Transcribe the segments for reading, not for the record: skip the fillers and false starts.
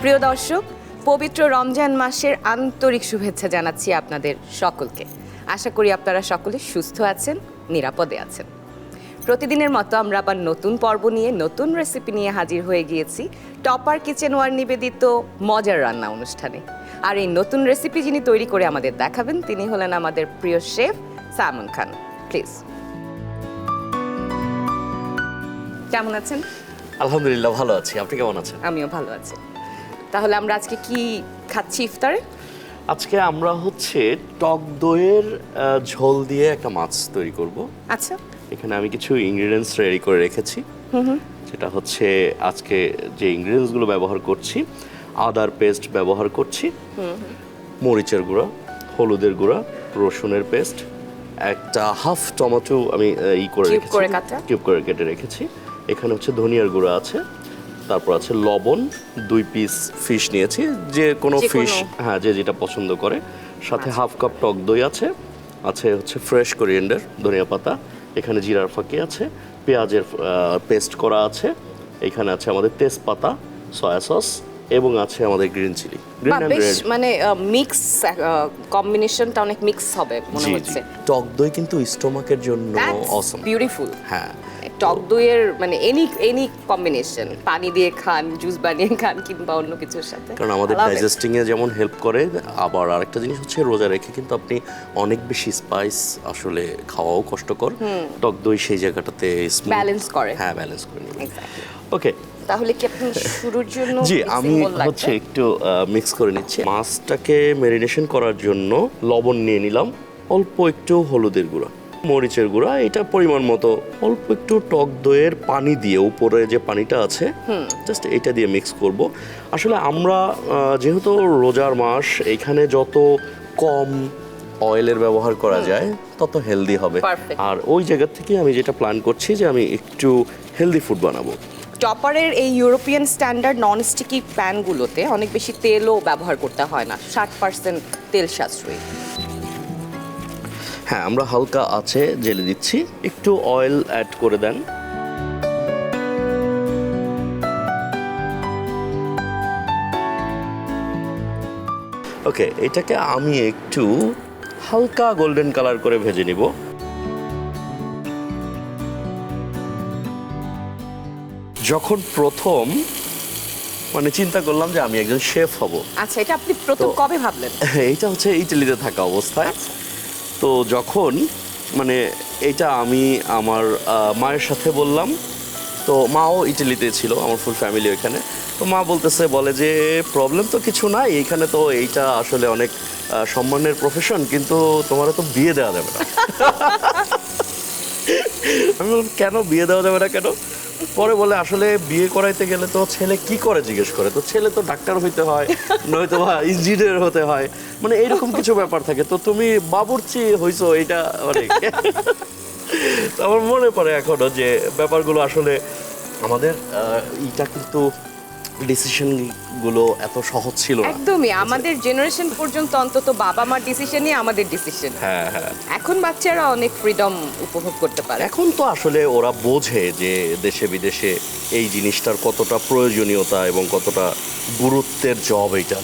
প্রিয় দর্শক, পবিত্র রমজান মাসের আন্তরিক শুভেচ্ছা জানাচ্ছি আপনাদের সকলকে। আশা করি আপনারা সকলে সুস্থ আছেন, নিরাপদে আছেন। প্রতিদিনের মতো আমরা আবার নতুন পর্ব নিয়ে নতুন রেসিপি নিয়ে হাজির হয়ে গিয়েছি টপার কিচেন ওয়ার নিবেদিত মজার রান্না অনুষ্ঠানে। আর এই নতুন রেসিপি যিনি তৈরি করে আমাদের দেখাবেন তিনি হলেন আমাদের প্রিয় শেফ সালমান খান। প্লিজ। কেমন আছেন? আলহামদুলিল্লাহ ভালো আছি, আপনি কেমন আছেন? আমিও ভালো আছি। তাহলে আমরা আজকে কি খাচ্ছি ইফতারে? আজকে আমরা টক দইয়ের ঝোল দিয়ে একটা মাছ তৈরি করব। আচ্ছা। এখানে আমি কিছু ইনগ্রেডিয়েন্টস রেডি করে রেখেছি। যেটা আজকে যে ইনগ্রেডিয়েন্টসগুলো ব্যবহার করছি, আদার পেস্ট ব্যবহার করছি, মরিচের গুঁড়া, হলুদের গুঁড়া, রসুনের পেস্ট, একটা হাফ টমেটো আমি কিউব করে কেটে রেখেছি। এখানে ধনিয়ার গুঁড়া আছে, তারপর আছে লবণ, 2 পিস ফিশ নিয়েছি, যে কোনো ফিশ, হ্যাঁ যে যেটা পছন্দ করে। সাথে হাফ কাপ টক দই আছে, ফ্রেশ কোরিয়েন্ডার, ধনিয়া পাতা, এখানে জিরার ফাঁকি আছে, পেঁয়াজের পেস্ট করা আছে, এখানে আছে আমাদের তেজপাতা, সয়া সস এবং আছে আমাদের গ্রিন চিলি। মানে মিক্স কম্বিনেশনটা অনেক মিক্স হবে মনে হচ্ছে। টক দই কিন্তু স্টোমাকের জন্য অসম, বিউটিফুল। হ্যাঁ, টক দইয়ের মানে এনি কম্বিনেশন, পানি দিয়ে খান, জুস বানিয়ে খান, কিংবা অন্য কিছুর সাথে, কারণ আমাদের ডাইজেস্টিং এ যেমন হেল্প করে, আবার আরেকটা জিনিস রোজা রেখে কিন্তু আপনি অনেক বেশি স্পাইস আসলে খাওয়াও কষ্টকর। টক দই সেই জায়গাটাতে ব্যালেন্স করে, হ্যাঁ ব্যালেন্স করে নেবে। ওকে, তাহলে কি আপনি শুরুর জন্য? জি, আমি একটু মিক্স করে নিচ্ছি। মাছটাকে ম্যারিনেশন করার জন্য লবণ নিয়ে নিলাম, অল্প একটু হলুদের গুঁড়া, মরিচের গুঁড়া, এটা পরিমাণ মতো, অল্প একটু টক দইয়ের পানি দিয়ে, উপরে যে পানিটা আছে জাস্ট এটা দিয়ে মিক্স করব। আসলে আমরা যেহেতু রোজার মাস, এখানে যত কম অয়েলের ব্যবহার করা যায় তত হেলদি হবে। আর ওই জায়গা থেকে আমি যেটা প্ল্যান করছি যে আমি একটু হেলদি ফুড বানাবো। টপারের এই ইউরোপিয়ান স্ট্যান্ডার্ড নন স্টিকি প্যানগুলোতে অনেক বেশি তেলও ব্যবহার করতে হয় না, 60% তেল সাশ্রয়ী। হ্যাঁ, আমরা হালকা আছে জেলে দিচ্ছি, একটু অয়েল অ্যাড করে দেন। ওকে, এটাকে আমি একটু হালকা গোল্ডেন কালার করে ভেজে নিব। যখন প্রথম চিন্তা করলাম যে আমি একজন শেফ হব। আচ্ছা, এটা আপনি প্রথম কবে ভাবলেন? এটা ইটালিতে থাকা অবস্থায়। তো যখন এটা আমি আমার মায়ের সাথে বললাম, তো মাও ইটালিতে ছিল, আমার ফুল ফ্যামিলি ওইখানে। তো মা বলে যে প্রবলেম তো কিছু নাই, এইখানে তো এইটা আসলে অনেক সম্মানের প্রফেশন, কিন্তু তোমার তো বিয়ে দেওয়া যাবে না। আমি বললাম কেন বিয়ে দেওয়া যাবে না কেন? পরে বলে আসলে বিয়ে করাইতে গেলে তো ছেলে কি করে জিজ্ঞেস করে, তো ছেলে তো ডাক্তার হইতে হয়, নয়তো বা ইঞ্জিনিয়ার হতে হয়, এইরকম কিছু ব্যাপার থাকে, তো তুমি বাবুর্চি হইছো, এটা আমার মনে পড়ে এখনো যে ব্যাপারগুলো আসলে আমাদের এটা কিন্তু ডিসিশনগুলো এত সহজ ছিল না। একদমই, আমাদের জেনারেশন পর্যন্ত অন্তত বাবা মার ডিসিশনই আমাদের ডিসিশন। হ্যাঁ হ্যাঁ, এখন বাচ্চারা অনেক ফ্রিডম উপভোগ করতে পারে। এখন তো আসলে ওরা বোঝে যে দেশে বিদেশে এই জিনিসটার কতটা প্রয়োজনীয়তা এবং কতটা গুরুত্বের জব এইটা।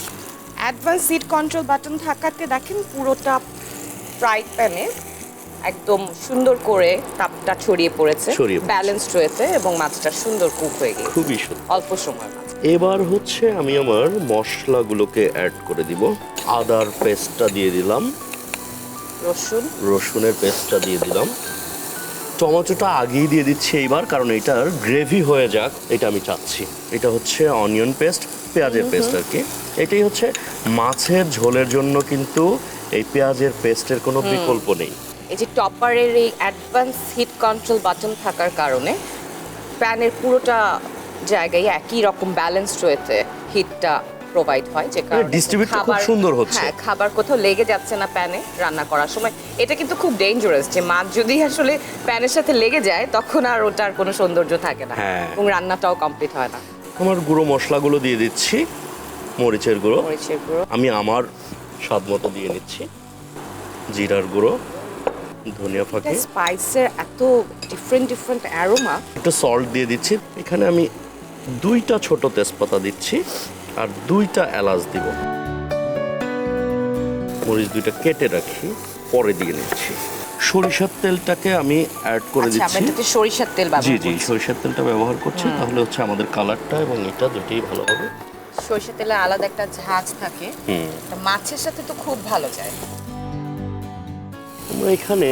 অ্যাডভান্স হিট কন্ট্রোল বাটন থাকাতে দেখেন পুরোটা ফ্রাই প্যানে একদম সুন্দর করে তাপটা ছড়িয়ে পড়েছে, ব্যালেন্সড হয়েছে এবং মাছটা সুন্দর কুক হয়ে গেছে, খুবই সুন্দর, অল্প সময়। এবার আমি আমার মশলাগুলোকে অ্যাড করে দিব। আদার পেস্টটা দিয়ে দিলাম, রসুনের পেস্টটা দিয়ে দিলাম, টমেটোটা আগেই দিয়ে দিচ্ছি এইবার, কারণ এটার গ্রেভি হয়ে যাক এটা আমি চাচ্ছি। এটা অনিয়ন পেস্ট, পেঁয়াজের পেস্ট আর কি। এটাই মাছের ঝোলের জন্য কিন্তু এই পেঁয়াজের পেস্টের কোনো বিকল্প নেই। এই যে টপারের এই অ্যাডভান্স হিট কন্ট্রোল বাটন থাকার কারণে প্যানের পুরোটা জায়গায় একই রকম ব্যালেন্সড হয়েছে, হিটটা প্রোভাইড হয়, যে কারণে ডিস্ট্রিবিউটটা খুব সুন্দর হচ্ছে। হ্যাঁ, খাবার কোথাও লেগে যাচ্ছে না প্যানে রান্না করার সময়। এটা কিন্তু খুব ডেঞ্জারাস, যে মাছ যদি আসলে প্যানের সাথে লেগে যায় তখন আর ওটার কোনো সৌন্দর্য থাকে না এবং রান্নাটাও কমপ্লিট হয় না। আমার গুঁড়ো মশলাগুলো দিয়ে দিচ্ছি, মরিচের গুঁড়ো আমি আমার স্বাদ মতো দিয়ে নিচ্ছি, জিরার গুঁড়ো, ধনিয়া ফাঁকি, স্পাইসের এত ডিফারেন্ট অ্যারোমা। একটু সল্ট দিয়ে দিচ্ছি। এখানে আমি 2টা ছোট তেজপাতা দিচ্ছি, আর 2টা এলাচ দিব। মরিচ 2টা কেটে রাখি, পরে দিয়ে নিচ্ছি। সরিষার তেলটাকে আমি অ্যাড করে আচ্ছা, আমরা দিচ্ছি। এটাতে সরিষার তেল ব্যবহার জি করছি। সরিষার তেলটা ব্যবহার করছি, তাহলে হচ্ছে আমাদের কালারটা এবং এটা দুটোই ভালো হবে। সরিষার তেলে আলাদা একটা ঝাঁজ থাকে, এটা মাছের সাথে তো খুব ভালো যায়। আমরা এখানে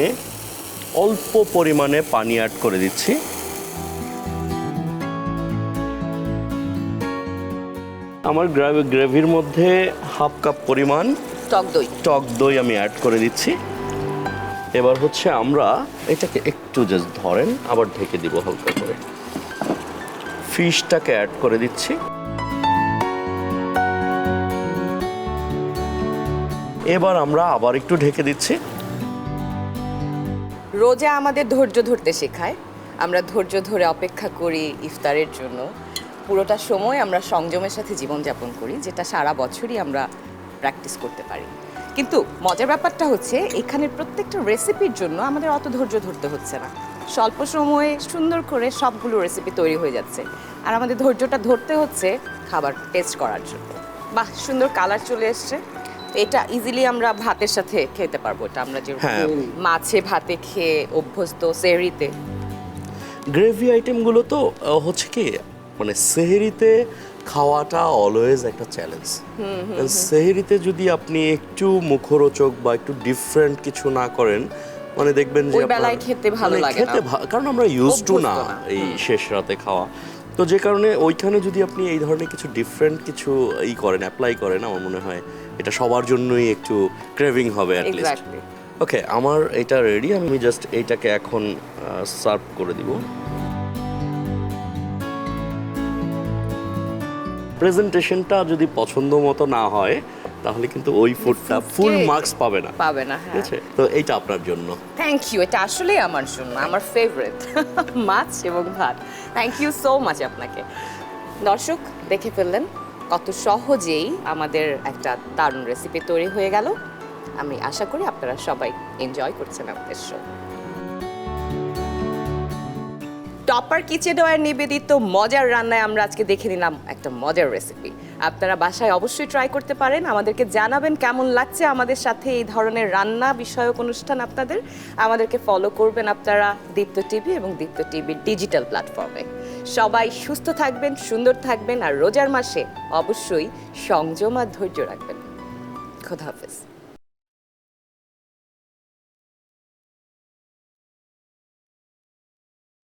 অল্প পরিমাণে পানি অ্যাড করে দিচ্ছি। আমার গ্রেভির মধ্যে হাফ কাপ পরিমাণ টক দই আমি অ্যাড করে দিচ্ছি। এবার হচ্ছে আমরা এটাকে একটু জাস্ট ধরেন, আবার ঢেকে দিব হালকা করে। ফিশটাকে অ্যাড করে দিচ্ছি। এবার আমরা আবার একটু ঢেকে দিচ্ছি। রোজা আমাদের ধৈর্য ধরতে শেখায়। আমরা ধৈর্য ধরে অপেক্ষা করি ইফতারের জন্য। পুরোটা সময় আমরা সংযমের সাথে জীবনযাপন করি, যেটা সারা বছরই আমরা প্র্যাকটিস করতে পারি। কিন্তু মজার ব্যাপারটা হচ্ছে এখানের প্রত্যেকটা রেসিপির জন্য আমাদের অত ধৈর্য ধরতে হচ্ছে না। স্বল্প সময়ে সুন্দর করে সবগুলো রেসিপি তৈরি হয়ে যাচ্ছে, আর আমাদের ধৈর্যটা ধরতে হচ্ছে খাবার টেস্ট করার জন্য। বাহ, সুন্দর কালার চলে এসছে। তো এটা ইজিলি আমরা ভাতের সাথে খেতে পারবো। এটা আমরা যে মাছে ভাতে খেয়ে অভ্যস্ত সেহরিতে। গ্রেভি আইটেমগুলো তো হচ্ছে কি, মানে সেহরিতে খাওয়াটা অলওয়েজ একটা চ্যালেঞ্জ। সেহরিতে যদি আপনি একটু মুখরোচক বা একটু ডিফারেন্ট কিছু না করেন, মানে দেখবেন যে ওই বেলায় খেতে ভালো লাগে না। কারণ আমরা ইউজ টু না অভ্যস্ত না। এই শেষ রাতে খাওয়া। তো যে কারণে ওইখানে যদি আপনি এই ধরনের কিছু ডিফারেন্ট কিছু অ্যাপ্লাই করেন, আমার মনে হয় এটা সবার জন্যই একটু ক্রেভিং হবে অ্যাট লিস্ট। এক্স্যাক্টলি। ওকে, আমার এটা রেডি। আমি জাস্ট এইটাকে এখন সার্ভ করে দিব। প্রেজেন্টেশনটা যদি পছন্দ মতো না হয়, তাহলে কিন্তু ওই ফুডটা ফুল মার্কস পাবে না। হ্যাঁ। ঠিক আছে, তো এইটা আপনার জন্য। থ্যাংক ইউ, এটা আসলে আমার জন্য আমার ফেভারিট মাছ এবং ভাত। থ্যাংক ইউ সো মাচ আপনাকে। দর্শক দেখে ফেললেন কত সহজেই আমাদের একটা দারুণ রেসিপি তৈরি হয়ে গেল। আমি আশা করি আপনারা সবাই এনজয় করছেন আমাদের শো। টপার কিচেনওয়্যার নিবেদিত মজার রান্নায় আমরা আজকে দেখে নিলাম একটা মজার রেসিপি। আপনারা বাসায় অবশ্যই ট্রাই করতে পারেন। আমাদেরকে জানাবেন কেমন লাগছে আমাদের সাথে এই ধরনের রান্না বিষয়ক অনুষ্ঠান আপনাদের। আমাদেরকে ফলো করবেন আপনারা দীপ্ত টিভি এবং দীপ্ত টিভির ডিজিটাল প্ল্যাটফর্মে। সবাই সুস্থ থাকবেন, সুন্দর থাকবেন, আর রোজার মাসে অবশ্যই সংযম আর ধৈর্য রাখবেন। খোদা হাফেজ।